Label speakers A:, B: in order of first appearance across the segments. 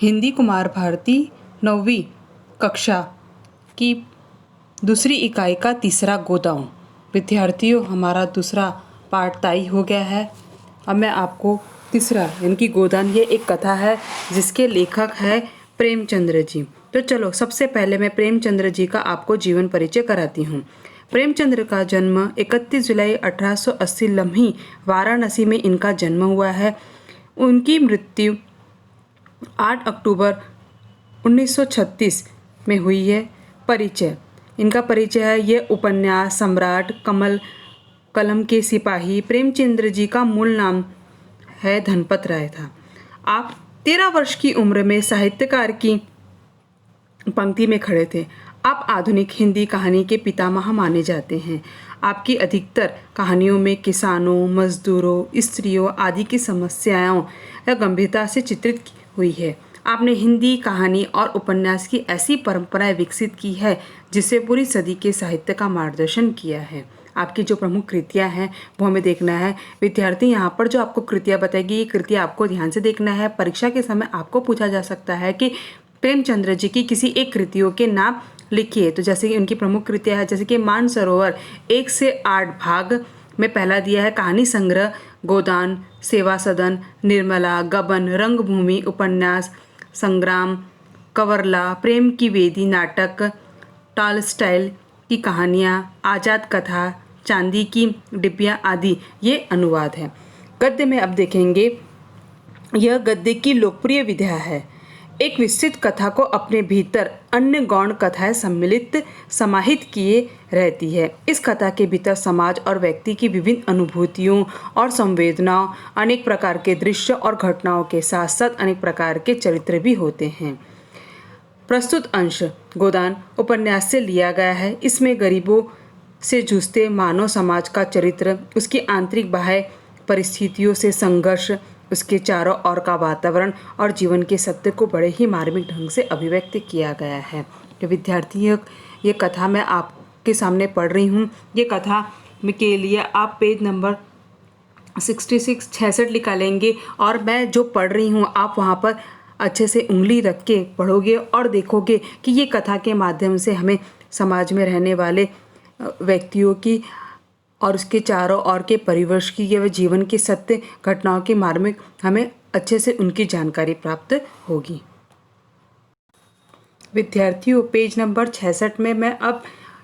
A: हिंदी कुमार भारती 9वीं कक्षा की दूसरी इकाई का तीसरा गोदाम। विद्यार्थियों, हमारा दूसरा पाठ तय हो गया है। अब मैं आपको तीसरा यानी कि गोदान, ये एक कथा है जिसके लेखक है प्रेमचंद्र जी। तो चलो, सबसे पहले मैं प्रेमचंद्र जी का आपको जीवन परिचय कराती हूँ। प्रेमचंद्र का जन्म 31 जुलाई 1880 लम्ही वाराणसी में इनका जन्म हुआ है। उनकी मृत्यु 8 अक्टूबर 1936 में हुई है। परिचय, इनका परिचय है, ये उपन्यास सम्राट, कलम के सिपाही। प्रेमचंद्र जी का मूल नाम है धनपत राय था। आप 13 वर्ष की उम्र में साहित्यकार की पंक्ति में खड़े थे। आप आधुनिक हिंदी कहानी के पितामह माने जाते हैं। आपकी अधिकतर कहानियों में किसानों, मजदूरों, स्त्रियों आदि की समस्याओं या गंभीरता से चित्रित हुई है। आपने हिंदी कहानी और उपन्यास की ऐसी परंपराएं विकसित की है जिससे पूरी सदी के साहित्य का मार्गदर्शन किया है। आपकी जो प्रमुख कृतियां हैं वो हमें देखना है। विद्यार्थी, यहाँ पर जो आपको कृतियां बताएगी, ये कृतियां आपको ध्यान से देखना है। परीक्षा के समय आपको पूछा जा सकता है कि प्रेमचंद्र जी की किसी एक कृतियों के नाम लिखिए। तो जैसे कि उनकी प्रमुख कृतियां है, जैसे कि मानसरोवर 1 से 8 भाग में पहला दिया है कहानी संग्रह, गोदान, सेवा सदन, निर्मला, गबन, रंगभूमि, उपन्यास संग्राम, कवरला, प्रेम की वेदी, नाटक, टॉलस्टॉय की कहानियाँ, आजाद कथा, चांदी की डिब्बियाँ आदि ये अनुवाद है। गद्य में अब देखेंगे, यह गद्य की लोकप्रिय विधा है। एक विस्तृत कथा को अपने भीतर अन्य गौण कथाएं सम्मिलित समाहित किए रहती है। इस कथा के भीतर समाज और व्यक्ति की विभिन्न अनुभूतियों और संवेदनाओं, अनेक प्रकार के दृश्य और घटनाओं के साथ साथ अनेक प्रकार के चरित्र भी होते हैं। प्रस्तुत अंश गोदान उपन्यास से लिया गया है। इसमें गरीबों से जूझते मानव समाज का चरित्र, उसकी आंतरिक बाह्य परिस्थितियों से संघर्ष, उसके चारों ओर का वातावरण और जीवन के सत्य को बड़े ही मार्मिक ढंग से अभिव्यक्त किया गया है। तो विद्यार्थियों, ये कथा मैं आपके सामने पढ़ रही हूँ। ये कथा के लिए आप पेज नंबर 66 निकालेंगे और मैं जो पढ़ रही हूँ आप वहाँ पर अच्छे से उंगली रख के पढ़ोगे और देखोगे कि ये कथा के माध्यम से हमें समाज में रहने वाले व्यक्तियों की और उसके चारों ओर के परिवेश की या जीवन की सत्य घटनाओं के मार्मिक हमें अच्छे से उनकी जानकारी प्राप्त होगी। विद्यार्थियों, पेज नंबर 66 में मैं अब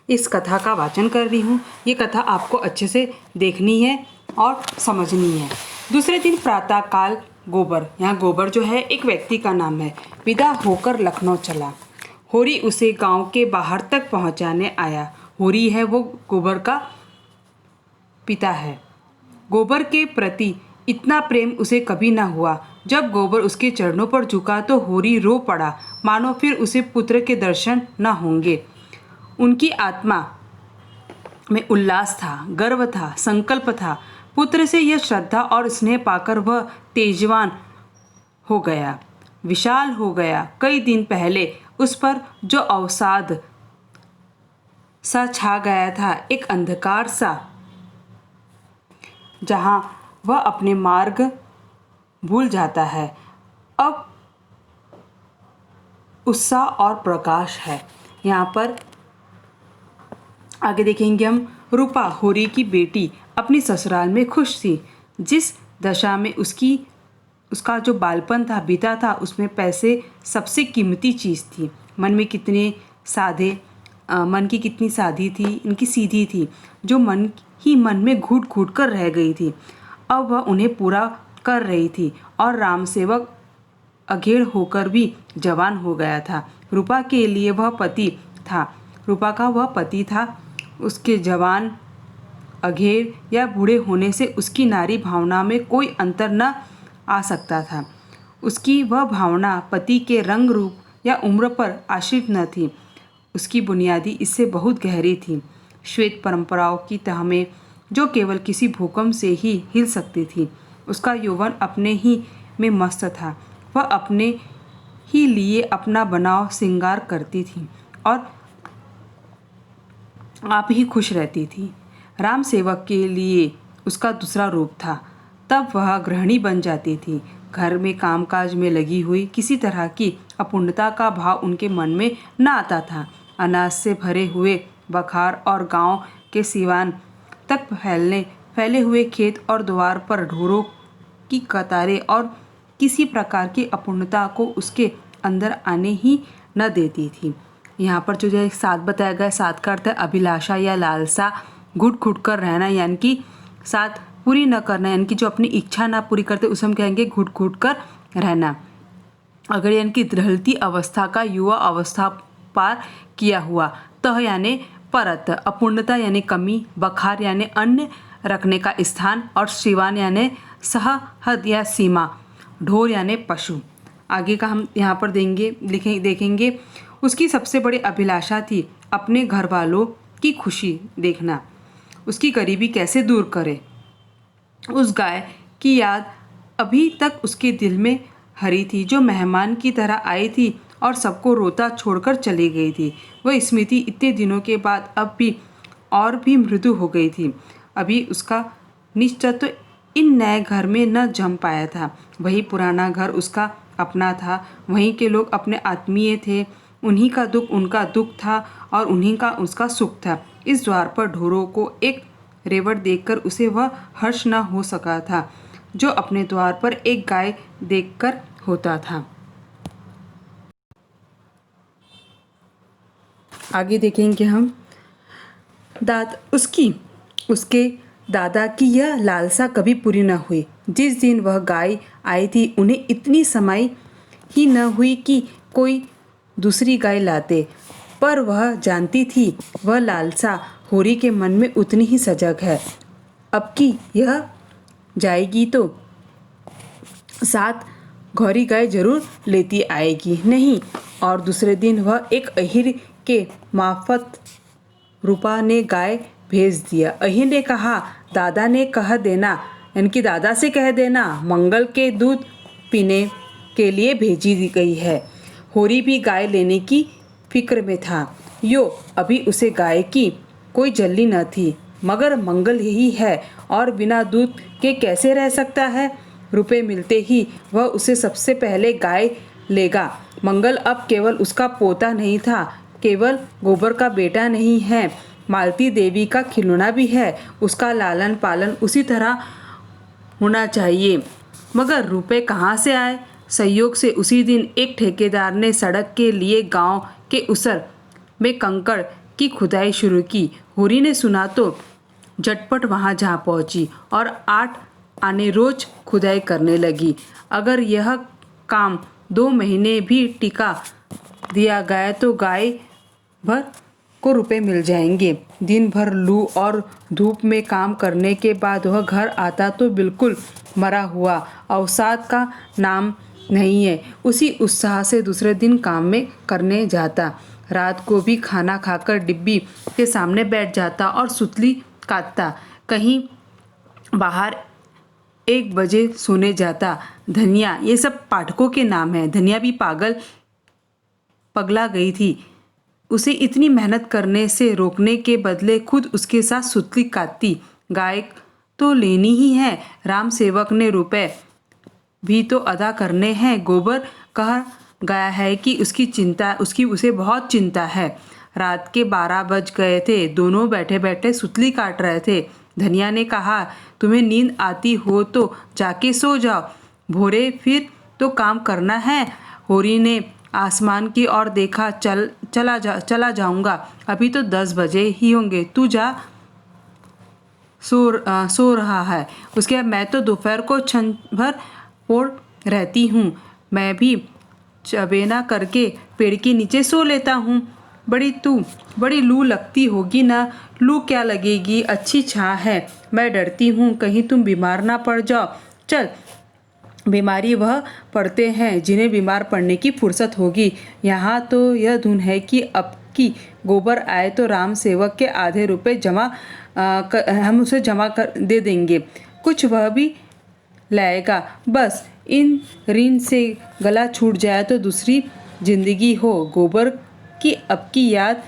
A: इस कथा का वाचन कर रही हूँ। ये कथा आपको अच्छे से देखनी है और समझनी है। दूसरे दिन प्रातः काल गोबर, यहाँ गोबर जो है एक व्यक्ति का नाम है, विदा होकर लखनऊ चला। होरी उसे गांव के बाहर तक पहुंचाने आया। होरी है वो गोबर का पिता है। गोबर के प्रति इतना प्रेम उसे कभी न हुआ। जब गोबर उसके चरणों पर झुका तो होरी रो पड़ा, मानो फिर उसे पुत्र के दर्शन न होंगे। उनकी आत्मा में उल्लास था, गर्व था, संकल्प था। पुत्र से यह श्रद्धा और स्नेह पाकर वह तेजवान हो गया, विशाल हो गया। कई दिन पहले उस पर जो अवसाद सा छा गया था, एक अंधकार सा, जहां वह अपने मार्ग भूल जाता है, अब उत्साह और प्रकाश है। यहाँ पर आगे देखेंगे हम। रूपा, होरी की बेटी, अपनी ससुराल में खुश थी। जिस दशा में उसका जो बालपन था बीता था, उसमें पैसे सबसे कीमती चीज़ थी। मन की कितनी साधी थी, इनकी सीधी थी, जो मन ही मन में घुट घुट कर रह गई थी। अब वह उन्हें पूरा कर रही थी और राम सेवक अघेड़ होकर भी जवान हो गया था। रूपा के लिए वह पति था, रूपा का वह पति था। उसके जवान, अघेड़ या बूढ़े होने से उसकी नारी भावना में कोई अंतर न आ सकता था। उसकी वह भावना पति के रंग रूप या उम्र पर आश्रित न थी। उसकी बुनियादी इससे बहुत गहरी थी। श्वेत परंपराओं की तह में जो केवल किसी भूकंप से ही हिल सकती थी। उसका यौवन अपने ही में मस्त था। वह अपने ही लिए अपना बनाव श्रृंगार करती थी और आप ही खुश रहती थी। राम सेवक के लिए उसका दूसरा रूप था। तब वह गृहिणी बन जाती थी, घर में कामकाज में लगी हुई किसी तरह की अपूर्णता का भाव उनके मन में न आता था। अनाज से भरे हुए बखार और गांव के सिवान तक फैले हुए खेत और द्वार पर ढोरों की कतारें और किसी प्रकार की अपूर्णता को उसके अंदर आने ही न देती थी। यहाँ पर जो साथ बताया गया, साथ का अर्थ है अभिलाषा या लालसा, घुट घुट कर रहना, यानी कि साथ पूरी न करना, यानी कि जो अपनी इच्छा ना पूरी करते उसे हम कहेंगे घुट घुट कर रहना। अगर यानी कि ढलती अवस्था का युवा अवस्था पार किया हुआ, तह यानी परत, अपूर्णता यानी कमी, बखार यानी अन्न रखने का स्थान, और शिवान यानी सहहद या सीमा, ढोर यानी पशु। आगे का हम यहाँ पर देखेंगे। उसकी सबसे बड़ी अभिलाषा थी अपने घर वालों की खुशी देखना, उसकी गरीबी कैसे दूर करे। उस गाय की याद अभी तक उसके दिल में हरी थी जो मेहमान की तरह आई थी और सबको रोता छोड़कर चली गई थी। वह स्मृति इतने दिनों के बाद अब भी और भी मृदु हो गई थी। अभी उसका निश्चित इन नए घर में न जम पाया था। वही पुराना घर उसका अपना था, वहीं के लोग अपने आत्मीय थे, उन्हीं का दुख उनका दुख था और उन्हीं का उसका सुख था। इस द्वार पर ढोरों को एक रेवट देखकर उसे वह हर्ष न हो सका था जो अपने द्वार पर एक गाय देखकर होता था। आगे देखेंगे हम। उसके दादा की यह लालसा कभी पूरी न हुई। जिस दिन वह गाय आई थी उन्हें इतनी समय ही न हुई कि कोई दूसरी गाय लाते, पर वह जानती थी वह लालसा होरी के मन में उतनी ही सजग है। अब की यह जाएगी तो साथ घोरी गाय जरूर लेती आएगी नहीं। और दूसरे दिन वह एक अहिर के माफत रूपा ने गाय भेज दिया। अहिर ने कहा, दादा ने कह देना, यानी दादा से कह देना मंगल के दूध पीने के लिए भेजी गई है। होरी भी गाय लेने की फिक्र में था। अभी उसे गाय की कोई जल्दी न थी, मगर मंगल यही है और बिना दूध के कैसे रह सकता है। रुपए मिलते ही वह उसे सबसे पहले गाय लेगा। मंगल अब केवल उसका पोता नहीं था, केवल गोबर का बेटा नहीं है, मालती देवी का खिलौना भी है। उसका लालन पालन उसी तरह होना चाहिए। मगर रुपए कहाँ से आए? संयोग से उसी दिन एक ठेकेदार ने सड़क के लिए गांव के उसर में कंकड़ की खुदाई शुरू की। होरी ने सुना तो झटपट वहां जा पहुंची और 8 आने रोज खुदाई करने लगी। अगर यह काम 2 महीने भी टिका दिया गया तो गाय भर को रुपए मिल जाएंगे। दिन भर लू और धूप में काम करने के बाद वह घर आता तो बिल्कुल मरा हुआ, अवसाद का नाम नहीं है। उसी उत्साह से दूसरे दिन काम में करने जाता। रात को भी खाना खाकर डिब्बी के सामने बैठ जाता और सुतली काटता। कहीं बाहर 1 बजे सोने जाता। धनिया, ये सब पाठकों के नाम है। धनिया भी पगला गई थी। उसे इतनी मेहनत करने से रोकने के बदले खुद उसके साथ सुतली काटती। गाय तो लेनी ही है, राम सेवक ने रुपए भी तो अदा करने हैं। गोबर कह गया है कि उसकी उसे बहुत चिंता है। रात के 12 बज गए थे। दोनों बैठे बैठे सुतली काट रहे थे। धनिया ने कहा, तुम्हें नींद आती हो तो जाके सो जाओ, भोरे फिर तो काम करना है। होरी ने आसमान की ओर देखा, चला जाऊंगा, अभी तो 10 बजे ही होंगे, तू जा, सो रहा है। उसके बाद, मैं तो दोपहर को क्षण भर ओढ़ रहती हूँ, मैं भी चबेना करके पेड़ के नीचे सो लेता हूँ। बड़ी लू लगती होगी ना? लू क्या लगेगी, अच्छी छां है। मैं डरती हूँ कहीं तुम बीमार ना पड़ जाओ। चल, बीमारी वह पड़ते हैं जिन्हें बीमार पड़ने की फुर्सत होगी। यहाँ तो यह धुन है कि अब की गोबर आए तो राम सेवक के आधे रुपए हम उसे जमा कर दे देंगे, कुछ वह भी लाएगा। बस इन ऋण से गला छूट जाए तो दूसरी जिंदगी हो। गोबर की अब की याद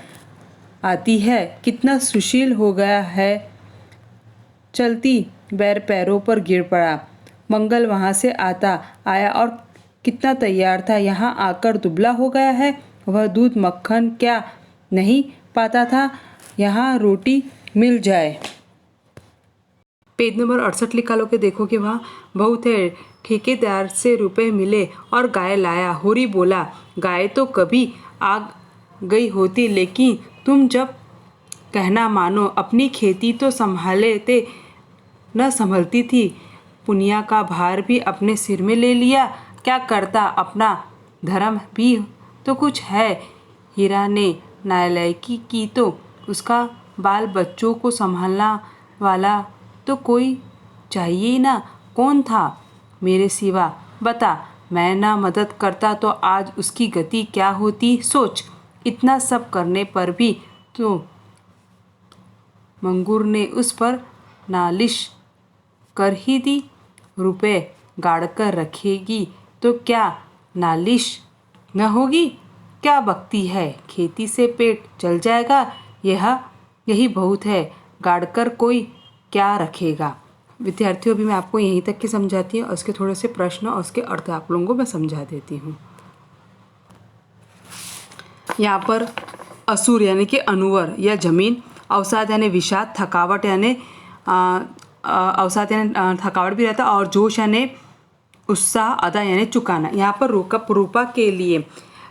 A: आती है, कितना सुशील हो गया है। चलती बैर पैरों पर गिर पड़ा। मंगल वहाँ से आया और कितना तैयार था, यहाँ आकर दुबला हो गया है। वह दूध मक्खन क्या नहीं पाता था, यहाँ रोटी मिल जाए। पेज नंबर 68 निकालो के देखो कि वहाँ बहुत है। ठेकेदार से रुपए मिले और गाय लाया। होरी बोला, गाय तो कभी आ गई होती, लेकिन तुम जब कहना मानो, अपनी खेती तो संभालते न संभलती थी, पुनिया का भार भी अपने सिर में ले लिया। क्या करता, अपना धर्म भी तो कुछ है। हीरा ने नालायकी की तो उसका बाल बच्चों को संभालना वाला तो कोई चाहिए ना। कौन था मेरे सिवा, बता। मैं ना मदद करता तो आज उसकी गति क्या होती, सोच। इतना सब करने पर भी तो मंगूर ने उस पर नालिश कर ही दी। रुपए गाड़कर रखेगी तो क्या नालिश न होगी। क्या बकती है, खेती से पेट चल जाएगा, यही बहुत है। गाड़कर कोई क्या रखेगा। विद्यार्थियों, भी मैं आपको यहीं तक की समझाती हूँ और उसके थोड़े से प्रश्न और उसके अर्थ आप लोगों को मैं समझा देती हूँ। यहाँ पर असुर यानी कि अनुवर या जमीन, अवसाद यानी विषाद, थकावट यानी अवसाद यानी थकावट भी रहता, और जोश यानी उत्साह, अदा यानी चुकाना। यहाँ पर रूपा के लिए,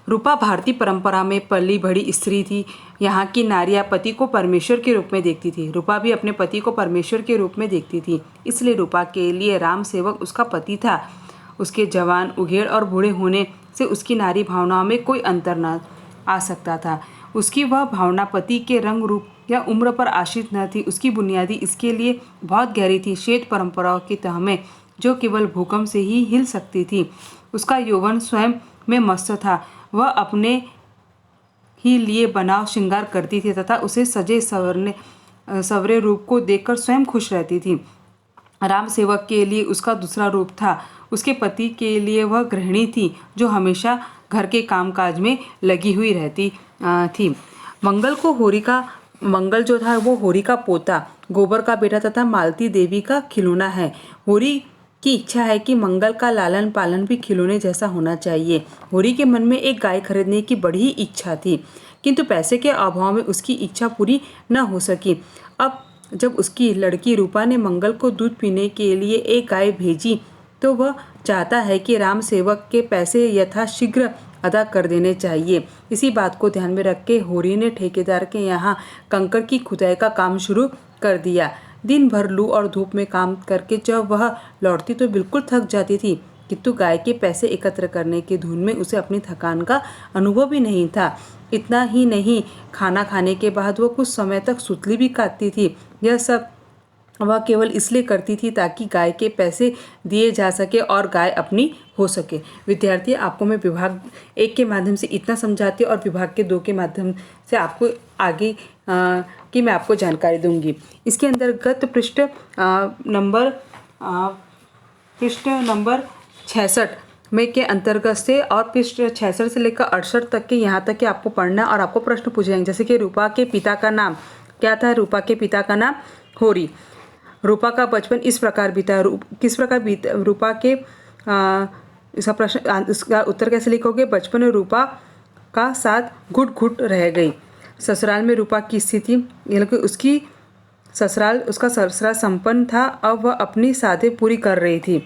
A: रूपा भारतीय परंपरा में पली बड़ी स्त्री थी। यहाँ की नारियां पति को परमेश्वर के रूप में देखती थी। रूपा भी अपने पति को परमेश्वर के रूप में देखती थी, इसलिए रूपा के लिए राम सेवक उसका पति था। उसके जवान, उघेड़ और बूढ़े होने से उसकी नारी भावनाओं में कोई अंतर न आ सकता था। उसकी वह भावना पति के रंग, रूप या उम्र पर आश्रित न थी। उसकी बुनियादी इसके लिए बहुत गहरी थी, श्वेत परंपराओं की तह में, जो केवल भूकंप से ही हिल सकती थी। उसका यौवन स्वयं में मस्त था। वह अपने ही लिए बनाव श्रृंगार करती थी तथा उसे सजे सवरे रूप को देखकर स्वयं खुश रहती थी। राम सेवक के लिए उसका दूसरा रूप था। उसके पति के लिए वह गृहिणी थी, जो हमेशा घर के कामकाज में लगी हुई रहती थी। मंगल जो था वो होरी का पोता, गोबर का बेटा तथा मालती देवी का खिलौना है। होरी की इच्छा है कि मंगल का लालन पालन भी खिलौने जैसा होना चाहिए। होरी के मन में एक गाय खरीदने की बड़ी इच्छा थी, किंतु पैसे के अभाव में उसकी इच्छा पूरी न हो सकी। अब जब उसकी लड़की रूपा ने मंगल को दूध पीने के लिए एक गाय भेजी, तो वह चाहता है कि राम सेवक के पैसे यथाशीघ्र अदा कर देने चाहिए। इसी बात को ध्यान में रख के होरी ने ठेकेदार के यहाँ कंकड़ की खुदाई का काम शुरू कर दिया। दिन भर लू और धूप में काम करके जब वह लौटती तो बिल्कुल थक जाती थी, किंतु गाय के पैसे एकत्र करने की धुन में उसे अपनी थकान का अनुभव भी नहीं था। इतना ही नहीं, खाना खाने के बाद वह कुछ समय तक सुतली भी काटती थी। यह सब वह केवल इसलिए करती थी ताकि गाय के पैसे दिए जा सके और गाय अपनी हो सके। विद्यार्थी, आपको मैं विभाग 1 के माध्यम से इतना समझाती हूँ और विभाग के 2 के माध्यम से आपको आगे की मैं आपको जानकारी दूंगी। इसके अंतर्गत पृष्ठ नंबर 66 में के अंतर्गत से और पृष्ठ 66 से लेकर 68 तक के यहाँ तक के आपको पढ़ना और आपको प्रश्न पूछे जाएंगे। जैसे कि रूपा के पिता का नाम क्या था। रूपा के पिता का नाम होरी। रूपा का बचपन इस प्रकार बीता, किस प्रकार बीता रूपा के इसका प्रश्न, इसका उत्तर कैसे लिखोगे। बचपन में रूपा का साथ घुट घुट रह गई। ससुराल में रूपा की स्थिति, यानी कि उसका ससुराल संपन्न था। अब वह अपनी साधे पूरी कर रही थी।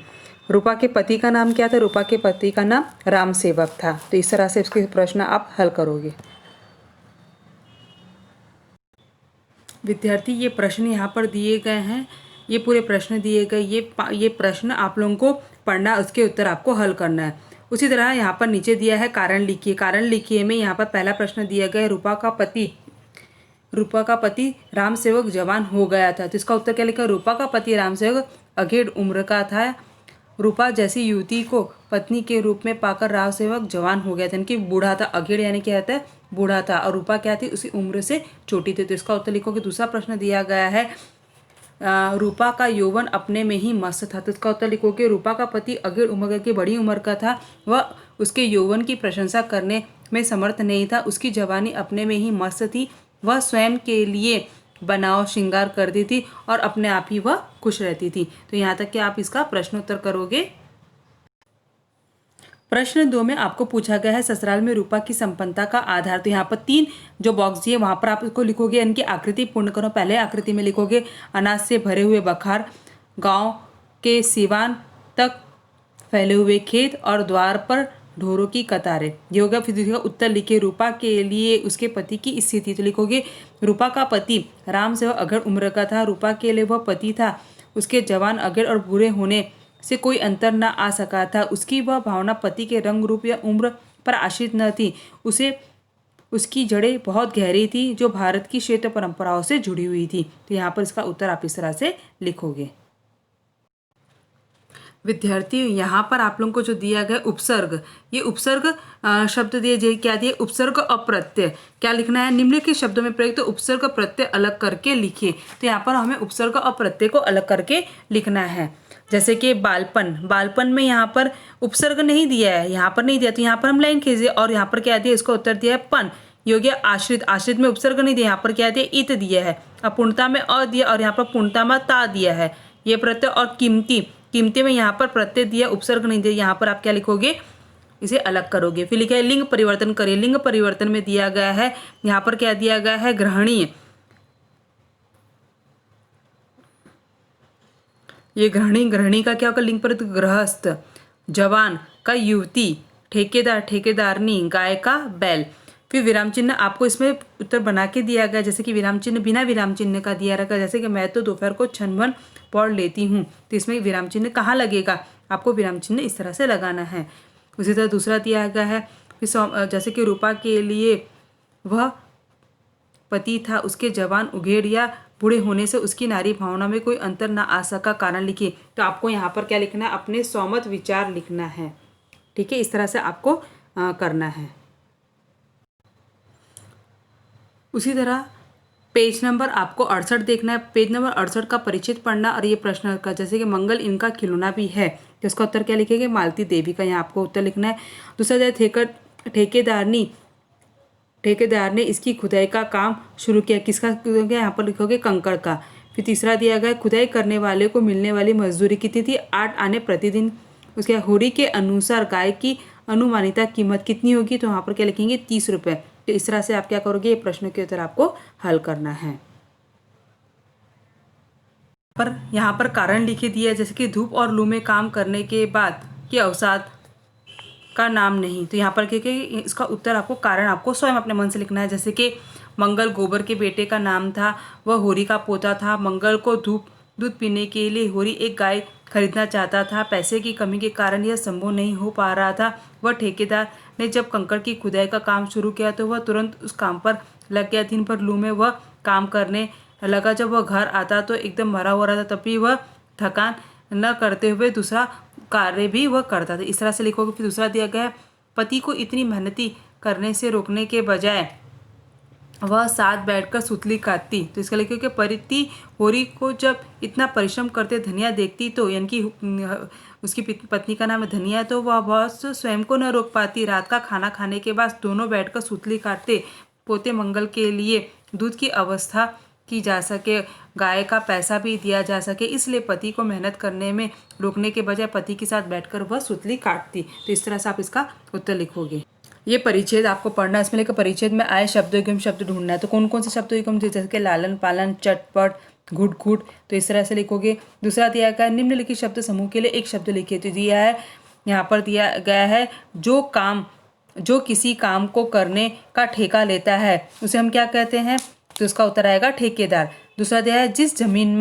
A: रूपा के पति का नाम क्या था। रूपा के पति का नाम राम सेवक था। तो इस तरह से इसके प्रश्न आप हल करोगे। विद्यार्थी, ये प्रश्न यहाँ पर दिए गए हैं, ये पूरे प्रश्न दिए गए। ये प्रश्न आप लोगों को पढ़ना, उसके उत्तर आपको हल करना है। उसी तरह यहाँ पर नीचे दिया है कारण लिखिए। कारण लिखिए में यहाँ पर पहला प्रश्न दिया गया है, रूपा का पति राम सेवक जवान हो गया था। तो इसका उत्तर क्या लिखा। रूपा का पति राम सेवक अधेड़ उम्र का था। रूपा जैसी युवती को पत्नी के रूप में पाकर राम सेवक जवान हो गया था, यानी कि बूढ़ा था। अधेड़ यानी क्या होता है, बूढ़ा था। और रूपा क्या थी, उसी उम्र से छोटी थी। तो इसका उत्तर लिखोगे। दूसरा प्रश्न दिया गया है, रूपा का यौवन अपने में ही मस्त था। तो इसका उत्तर लिखोगे। रूपा का पति अधेड़ उम्र की बड़ी उम्र का था। वह उसके यौवन की प्रशंसा करने में समर्थ नहीं था। उसकी जवानी अपने में ही मस्त थी। वह स्वयं के लिए बनाव श्रृंगार करती थी और अपने आप ही वह खुश रहती थी। तो यहाँ तक कि आप इसका प्रश्नोत्तर करोगे। प्रश्न 2 में आपको पूछा गया है ससुराल में रूपा की संपन्नता का आधार। तो यहाँ पर 3 जो बॉक्स दिए वहाँ पर आप इसको लिखोगे, इनकी आकृति पूर्ण करो। पहले आकृति में लिखोगे अनाज से भरे हुए बखार, गांव के सिवान तक फैले हुए खेत और द्वार पर ढोरों की कतारें। ये होगा। फिर दूसरा उत्तर लिखे रूपा के लिए उसके पति की स्थिति। तो लिखोगे रूपा का पति राम से वह अगर उम्र का था। रूपा के लिए वह पति था, उसके जवान अगर और बुरे होने से कोई अंतर न आ सका था। उसकी वह भावना पति के रंग रूप या उम्र पर आश्रित न थी। उसे उसकी जड़ें बहुत गहरी थी जो भारत की क्षेत्र परंपराओं से जुड़ी हुई थी। तो यहाँ पर इसका उत्तर आप इस तरह से लिखोगे। विद्यार्थी यहाँ पर आप लोगों को जो दिया गया उपसर्ग, ये उपसर्ग शब्द दिए क्या दिए, उपसर्ग और प्रत्यय। क्या लिखना है, निम्नलिखित शब्दों में प्रयुक्त उपसर्ग प्रत्यय अलग करके लिखिए। तो यहाँ पर हमें उपसर्ग और प्रत्यय को अलग करके लिखना है। जैसे कि बालपन, बालपन में यहाँ पर उपसर्ग नहीं दिया है, यहाँ पर नहीं दिया, तो यहाँ पर हम लाइन खींचे और यहाँ पर क्या दिया, इसका उत्तर दिया है पन। योग्य आश्रित, आश्रित में उपसर्ग नहीं दिया, यहाँ पर क्या दिया, इत दिया है। अपूर्णता में अ दिया और यहाँ पर पूर्णता में ता दिया है। ये प्रत्यय। और कीमती, कीमती में यहाँ पर प्रत्यय दिया, उपसर्ग नहीं दिया। यहाँ पर आप क्या लिखोगे, इसे अलग करोगे। फिर लिखा है लिंग परिवर्तन करिए। लिंग परिवर्तन में दिया गया है, यहाँ पर क्या दिया गया है, ग्रहणीय। ये ग्रहणी का क्या होगा, लिंग पर गृहस्थ। जवान का युवती, ठेकेदार ठेकेदारनी, गाय का बैल। फिर विराम चिन्ह आपको इसमें उत्तर बना के दिया गया, जैसे कि विराम चिन्ह बिना विराम चिन्ह का दिया रखा, जैसे कि मैं तो दोपहर को छन भन पढ़ लेती हूँ। तो इसमें विराम चिन्ह कहाँ लगेगा, आपको विराम चिन्ह इस तरह से लगाना है। उसी तरह दूसरा दिया गया है, फिर जैसे कि रूपा के लिए वह पति था, उसके जवान उघेड़ या बूढ़े होने से उसकी नारी भावना में कोई अंतर न आ सका, कारण लिखिए। तो आपको यहाँ पर क्या लिखना है, अपने स्वमत विचार लिखना है। ठीक है, इस तरह से आपको करना है। उसी तरह पेज नंबर आपको 68 देखना है। पेज नंबर 68 का परिचित पढ़ना और ये प्रश्न का, जैसे कि मंगल इनका खिलौना भी है, तो इसका उत्तर क्या लिखेंगे, मालती देवी का यहाँ आपको उत्तर लिखना है। दूसरा ठेकेदार ने इसकी खुदाई का काम शुरू किया, किसका किया, यहाँ पर लिखोगे कंकड़ का। फिर तीसरा दिया गया खुदाई करने वाले को मिलने वाली मजदूरी कितनी थी, 8 आने प्रतिदिन। उसके होरी के अनुसार गाय की अनुमानित कीमत कितनी होगी, तो वहाँ पर क्या लिखेंगे, 30 रुपये। तो इस तरह से आप क्या करोगे, ये प्रश्न के उत्तर आपको हल करना है। पर यहाँ पर कारण लिखे दिया है, जैसे कि धूप और लू में काम करने के बाद के अवसाद का नाम नहीं। तो यहाँ पर क्या इसका उत्तर आपको कारण आपको स्वयं अपने मन से लिखना है। जैसे कि मंगल गोबर के बेटे का नाम था, वह होरी का पोता था। मंगल को दूध पीने के लिए होरी एक गाय खरीदना चाहता था, पैसे की कमी के कारण यह संभव नहीं हो पा रहा था। वह ठेकेदार ने जब कंकड़ की खुदाई का काम शुरू किया तो वह तुरंत उस काम पर लग गया। दिन भर लू में वह काम करने लगा। जब वह घर आता तो एकदम मरा हो रहा था, तब भी वह थकान न करते हुए दूसरा कार्य भी वह करता था। इस तरह से लिखोगे। फिर दूसरा दिया गया है, पति को इतनी मेहनती करने से रोकने के बजाय वह साथ बैठकर सुतली काटती। तो इसका लिखोगे, पति होरी को जब इतना परिश्रम करते धनिया देखती, तो यानी कि उसकी पत्नी का नाम है धनिया, तो वह बॉस स्वयं को न रोक पाती। रात का खाना खाने के बाद दोनों बैठकर सुतली काटते। पोते मंगल के लिए दूध की अवस्था की जा सके, गाय का पैसा भी दिया जा सके, इसलिए पति को मेहनत करने में रोकने के बजाय पति के साथ बैठकर वह सुतली काटती। तो इस तरह से आप इसका उत्तर लिखोगे। ये परिच्छेद आपको पढ़ना है। इसमें लेकर परिच्छेद में आए शब्दों शब्द ढूंढना है। तो कौन कौन से शब्दों जैसे कि लालन पालन, चटपट, घुट घुट, तो इस तरह से लिखोगे। दूसरा दिया गया निम्नलिखित शब्द समूह के लिए एक शब्द लिखिए। तो दिया है, यहाँ पर दिया गया है, जो किसी काम को करने का ठेका लेता है उसे हम क्या कहते हैं, तो इसका उत्तर आएगा ठेकेदार। दूसरा दिया है, जिस जमीन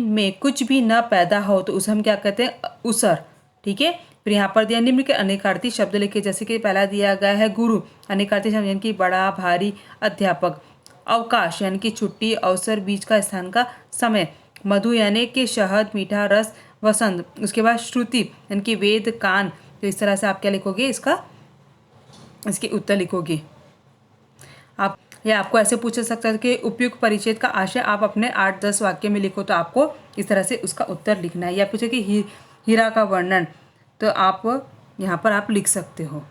A: में कुछ भी न पैदा हो तो उसे हम क्या कहते हैं, उसर। ठीक है। फिर यहाँ पर दिया निम्न के अनेकार्थी शब्द लिखे, जैसे कि पहला दिया गया है गुरु, अनेकार्थी शब्द यानी कि बड़ा, भारी, अध्यापक। अवकाश यानी कि छुट्टी, अवसर, बीच का, स्थान का, समय। मधु यानी कि शहद, मीठा रस, वसंत। उसके बाद श्रुति यानी कि वेद, कान। तो इस तरह से आप क्या लिखोगे, इसके उत्तर लिखोगे। आपको ऐसे पूछ सकता है कि उपयुक्त परिच्छेद का आशय आप अपने 8-10 वाक्य में लिखो, तो आपको इस तरह से उसका उत्तर लिखना है। या पूछे कि हीरा का वर्णन, तो आप यहाँ पर आप लिख सकते हो।